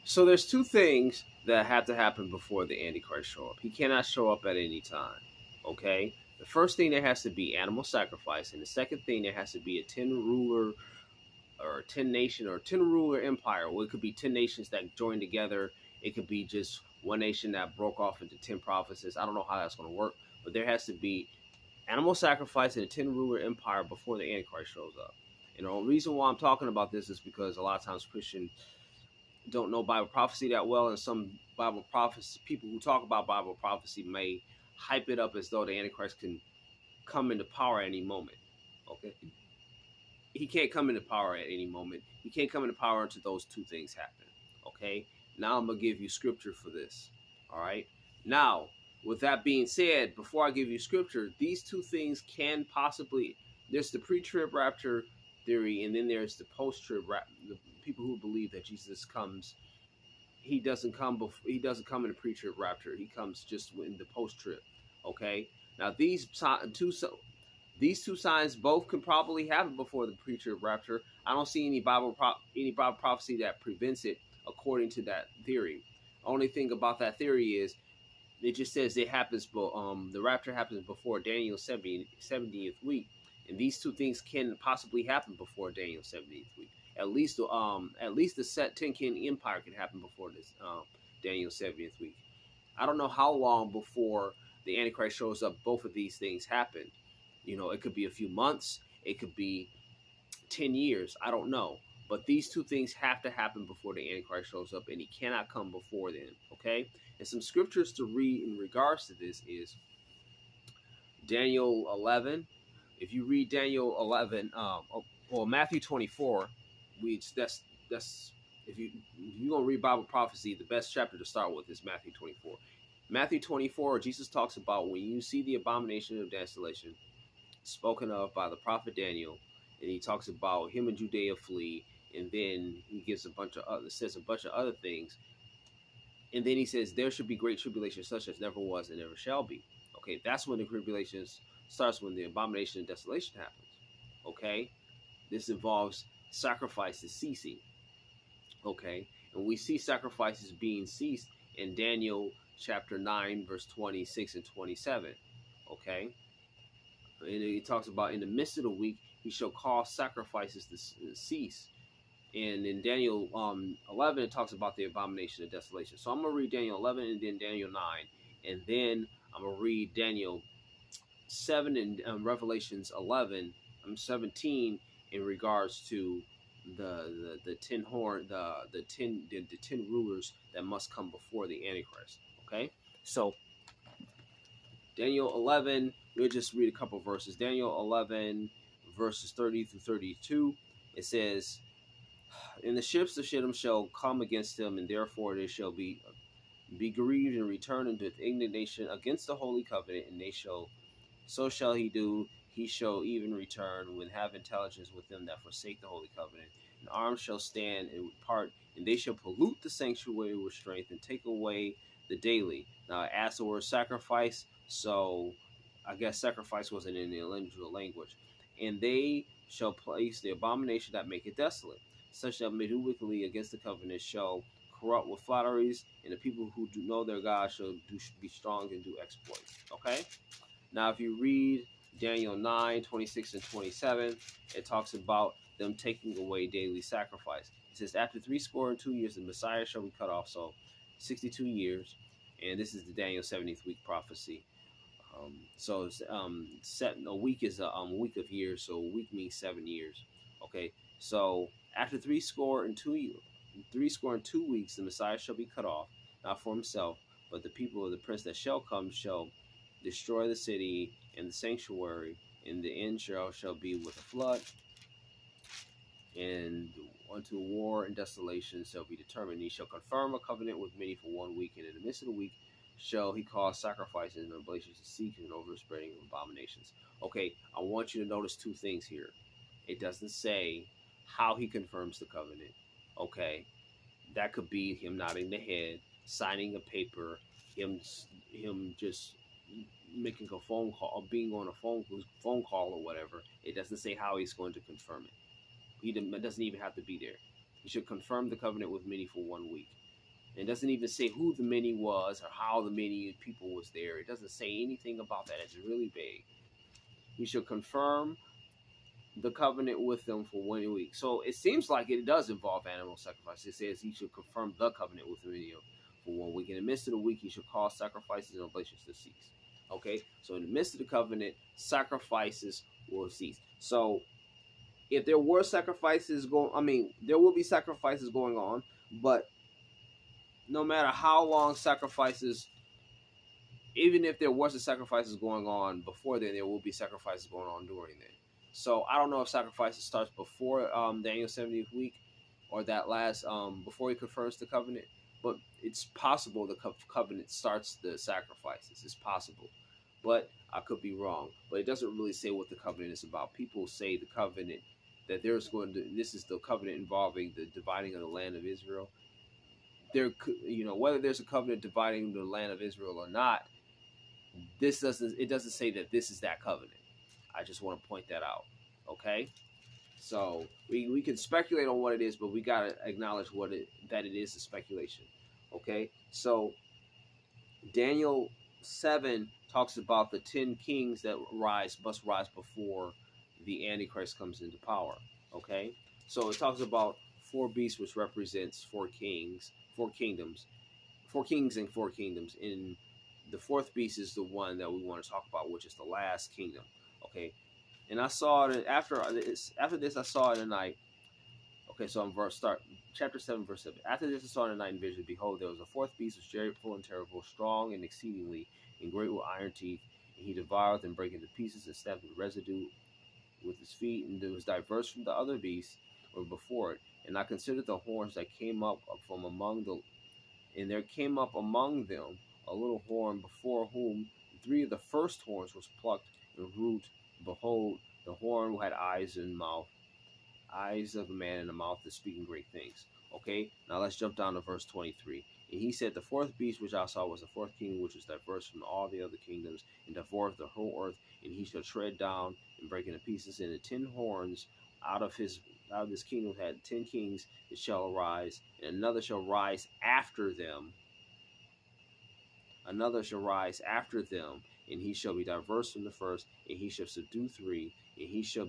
So there's two things that have to happen before the Antichrist show up. He cannot show up at any time. Okay? The first thing, there has to be animal sacrifice, and the second thing, there has to be a 10 ruler or 10 nation or 10 ruler empire. Well, it could be 10 nations that join together. It could be just one nation that broke off into 10 provinces. I don't know how that's going to work, but there has to be animal sacrifice and a 10 ruler empire before the Antichrist shows up. And the only reason why I'm talking about this is because a lot of times Christians don't know Bible prophecy that well, and some Bible prophecy people who talk about Bible prophecy may hype it up as though the Antichrist can come into power at any moment. Okay, he can't come into power at any moment. He can't come into power until those two things happen. Okay, now I'm gonna give you scripture for this. All right, now with that being said, before I give you scripture, these two things can possibly, there's the pre-trib rapture theory, and then there's the post-trib rapture. The people who believe that Jesus comes, he doesn't come he doesn't come in the pre-trib rapture. He comes just in the post-trib. Okay, now these two signs both can probably happen before the pre-trib rapture. I don't see any Bible prophecy that prevents it according to that theory. Only thing about that theory is it just says it happens, the rapture happens before Daniel's 70th week, and these two things can possibly happen before Daniel's 70th week. At least the set 10 king empire can happen before this Daniel's 70th week. I don't know how long before the Antichrist shows up both of these things happen. You know, it could be a few months, it could be 10 years, I don't know. But these two things have to happen before the Antichrist shows up, and he cannot come before then, okay? And some scriptures to read in regards to this is Daniel 11. If you read Daniel 11, or Matthew 24, that's if you're gonna read Bible prophecy, the best chapter to start with is Matthew 24. Matthew 24, Jesus talks about when you see the abomination of desolation spoken of by the prophet Daniel, and he talks about him and Judea flee, and then he gives says a bunch of other things, and then he says there should be great tribulation such as never was and never shall be. Okay, that's when the tribulation starts, when the abomination of desolation happens. Okay, this involves sacrifices ceasing. Okay, and we see sacrifices being ceased in Daniel chapter 9 verse 26 and 27. Okay, and he talks about in the midst of the week he shall cause sacrifices to cease. And in Daniel 11, it talks about the abomination of desolation. So I'm going to read Daniel 11 and then Daniel 9. And then I'm going to read Daniel 7 and Revelations 17 in regards to the 10 rulers that must come before the Antichrist. Okay? So Daniel 11, we'll just read a couple verses. Daniel 11, verses 30 through 32. It says, and the ships of Shittim shall come against him, and therefore they shall be grieved and return into indignation against the holy covenant, and so shall he do. He shall even return when have intelligence with them that forsake the holy covenant. And arms shall stand and part, and they shall pollute the sanctuary with strength and take away the daily. Now I asked the word sacrifice, so I guess sacrifice wasn't in the original language. And they shall place the abomination that make it desolate. Such that may do wickedly against the covenant shall corrupt with flatteries, and the people who do know their God shall be strong and do exploits. Okay? Now, if you read Daniel 9, 26 and 27, it talks about them taking away daily sacrifice. It says, after 62 years, the Messiah shall be cut off. So, 62 years. And this is the Daniel 70th week prophecy. So, a week is a week of years. So, a week means 7 years. Okay? So, after 62 weeks, the Messiah shall be cut off, not for himself, but the people of the prince that shall come shall destroy the city and the sanctuary, and the end shall be with a flood, and unto war and desolation shall be determined. He shall confirm a covenant with many for 1 week, and in the midst of the week shall he cause sacrifices and oblations to seek and overspreading of abominations. Okay, I want you to notice two things here. It doesn't say how he confirms the covenant. Okay, that could be him nodding the head, signing a paper, him just making a phone call, or being on a phone call or whatever. It doesn't say how he's going to confirm it. He doesn't even have to be there. He should confirm the covenant with many for 1 week. It doesn't even say who the many was or how the many people was there. It doesn't say anything about that. It's really vague. He shall confirm the covenant with them for 1 week. So it seems like it does involve animal sacrifice. It says he should confirm the covenant with them for 1 week. In the midst of the week, he shall cause sacrifices and oblations to cease. Okay, so in the midst of the covenant, sacrifices will cease. So if there were sacrifices there will be sacrifices going on, but no matter how long sacrifices, even if there wasn't sacrifices going on before then, there will be sacrifices going on during then. So I don't know if sacrifices starts before Daniel's 70th week or that last before he confirms the covenant, but it's possible the covenant starts the sacrifices. It's possible, but I could be wrong. But it doesn't really say what the covenant is about. People say the covenant that this is the covenant involving the dividing of the land of Israel. There could, whether there's a covenant dividing the land of Israel or not, it doesn't say that this is that covenant. I just want to point that out. Okay, so we can speculate on what it is, but we gotta acknowledge that it is a speculation. Okay, so Daniel 7 talks about the 10 kings that must rise before the Antichrist comes into power. Okay, so it talks about 4 beasts, which represents 4 kings, 4 kingdoms, 4 kings and 4 kingdoms. In the 4th beast is the one that we want to talk about, which is the last kingdom. Okay, and I saw it after this. I saw it in the night. Okay, so I'm chapter 7, verse 7. After this, I saw in the night in vision, behold, there was a 4th beast, which was dreadful and terrible, strong and exceedingly, and great with iron teeth. And he devoured and brake into pieces and stamped the residue with his feet, and it was diverse from the other beasts or before it. And I considered the horns that came up from among and there came up among them a little horn, before whom 3 of the first horns was plucked and root. Behold, the horn had eyes and mouth, eyes of a man and a mouth that speaking great things. Okay, now let's jump down to verse 23. And he said, the 4th beast which I saw was the 4th kingdom, which was diverse from all the other kingdoms, and devoured the whole earth. And he shall tread down and break into pieces. And the 10 horns out of this kingdom had 10 kings that shall arise, and another shall rise after them. Another shall rise after them, and he shall be diverse from the first, and he shall subdue 3, and he shall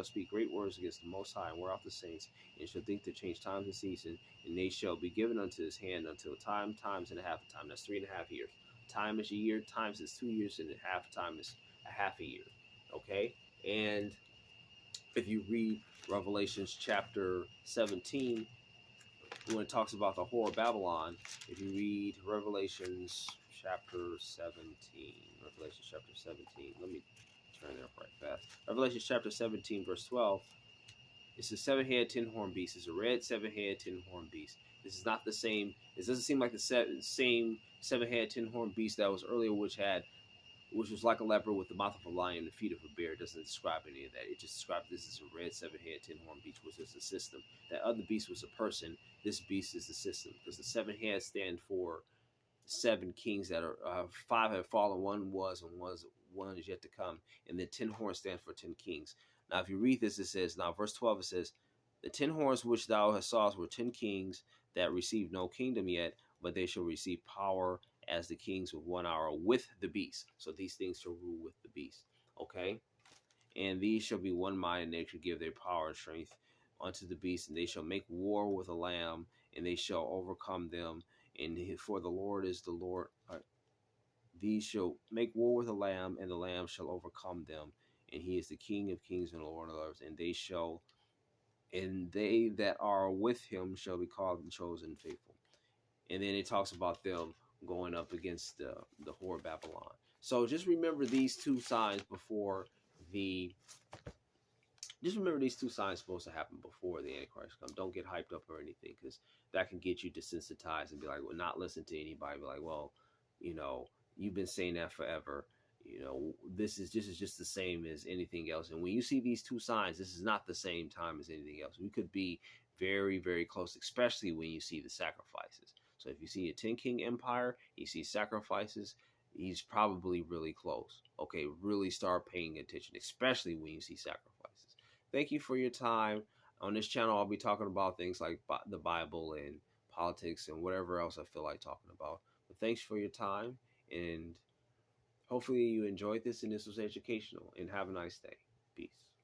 speak great words against the Most High, and wear out the saints, and shall think to change times and seasons, and they shall be given unto his hand until times and a half a time. That's 3.5 years. Time is a year, times is 2 years, and a half time is a half a year. Okay? And if you read Revelations chapter 17, when it talks about the whore of Babylon, if you read Revelations chapter 17, let me turn there right fast. Revelation chapter 17, verse 12, it's a 7-head, 10-horn beast. It's a red 7-head, 10-horn beast. This is not the same. It doesn't seem like the same 7-head, 10-horn beast that was earlier, which was like a leopard with the mouth of a lion and the feet of a bear. It doesn't describe any of that. It just describes this as a red 7-head, 10-horn beast, which is a system. That other beast was a person. This beast is the system, because the 7 heads stand for 7 kings that are 5 have fallen, 1 was, and 1 is yet to come, and then 10 horns stand for 10 kings. Now, if you read this, it says, now verse 12, it says, the 10 horns which thou hast saw were 10 kings that received no kingdom yet, but they shall receive power as the kings of 1 hour with the beast. So these things shall rule with the beast. Okay? And these shall be one mind, and they shall give their power and strength unto the beast, and they shall make war with the Lamb, and they shall overcome them. And for the Lord is the Lord. These shall make war with the Lamb, and the Lamb shall overcome them. And he is the King of kings and the Lord of lords. And they that are with him shall be called and chosen and faithful. And then it talks about them going up against the whore of Babylon. So just remember these 2 signs supposed to happen before the Antichrist comes. Don't get hyped up or anything, because that can get you desensitized and be like, well, not listen to anybody. Be like, well, you've been saying that forever. This is just the same as anything else. And when you see these 2 signs, this is not the same time as anything else. We could be very, very close, especially when you see the sacrifices. So if you see a 10-king empire, you see sacrifices, he's probably really close. Okay, really start paying attention, especially when you see sacrifices. Thank you for your time. On this channel, I'll be talking about things like the Bible and politics, and whatever else I feel like talking about. But thanks for your time, and hopefully you enjoyed this and this was educational, and have a nice day. Peace.